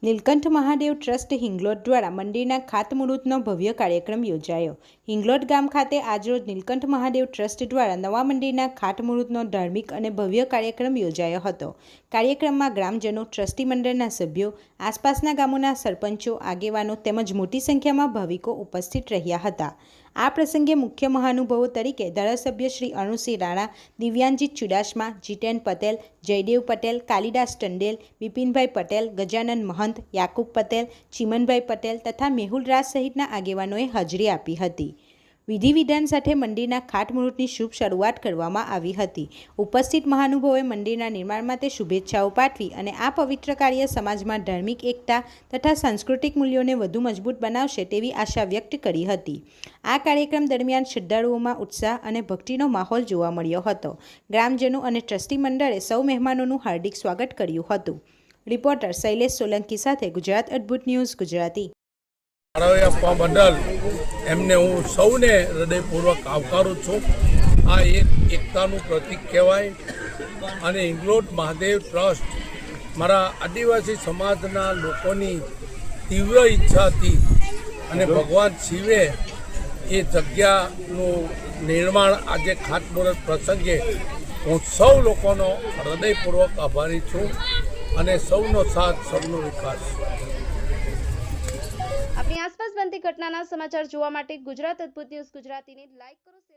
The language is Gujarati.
નીલકંઠ મહાદેવ ટ્રસ્ટ હિંગલોટ દ્વારા મંદિરના ખાતમુહૂર્તનો ભવ્ય કાર્યક્રમ યોજાયો। હિંગલોટ ગામ ખાતે આજરોજ નીલકંઠ મહાદેવ ટ્રસ્ટ દ્વારા નવા મંદિરના ખાતમુહૂર્તનો ધાર્મિક અને ભવ્ય કાર્યક્રમ યોજાયો હતો। કાર્યક્રમમાં ગ્રામજનો, ટ્રસ્ટી મંડળના સભ્યો, આસપાસના ગામોના સરપંચો, આગેવાનો તેમજ મોટી સંખ્યામાં ભાવિકો ઉપસ્થિત રહ્યા હતા। આ પ્રસંગે મુખ્ય મહાનુભાવો તરીકે ધારાસભ્ય શ્રી અરુણસિંહ રાણા, દિવ્યાંજીત ચુડાસમા, જીતેન પટેલ, જયદેવ પટેલ, કાલિદાસ ટંડેલ, બિપિનભાઈ પટેલ, ગજાનન મહંત, યાકુબ પટેલ, ચીમનભાઈ પટેલ તથા મેહુલ રાજ સહિતના આગેવાનોએ હાજરી આપી હતી। વિધિ વિધાન સાથે મંદિરના ખાતમુહૂર્તની શુભ શરૂઆત કરવામાં આવી હતી। ઉપસ્થિત મહાનુભાવોએ મંદિરના નિર્માણ માટે શુભેચ્છાઓ પાઠવી અને આ પવિત્ર કાર્ય સમાજમાં ધાર્મિક એકતા તથા સાંસ્કૃતિક મૂલ્યોને વધુ મજબૂત બનાવશે તેવી આશા વ્યક્ત કરી હતી। આ કાર્યક્રમ દરમિયાન શ્રદ્ધાળુઓમાં ઉત્સાહ અને ભક્તિનો માહોલ જોવા મળ્યો હતો। ગ્રામજનો અને ટ્રસ્ટી મંડળે સૌ મહેમાનોનું હાર્દિક સ્વાગત કર્યું હતું। રિપોર્ટર શૈલેષ સોલંકી સાથે ગુજરાત અદ્ભુત ન્યૂઝ ગુજરાતી। આપવા બદલ એમને હું સૌને હૃદયપૂર્વક આવકારું છું। આ એક એકતાનું પ્રતીક કહેવાય અને હિંગલોટ મહાદેવ ટ્રસ્ટ મારા આદિવાસી સમાજના લોકોની તીવ્ર ઈચ્છાથી અને ભગવાન શિવે એ જગ્યાનું નિર્માણ આજે ખાતમુહૂર્ત પ્રસંગે હું સૌ લોકોનો હૃદયપૂર્વક આભારી છું અને સૌનો સાથ, સૌનો વિકાસ। આપણી આસપાસ બનતી ઘટનાના સમાચાર જોવા માટે ગુજરાત અદ્ભુત ન્યૂઝ ગુજરાતીને લાઈક કરો।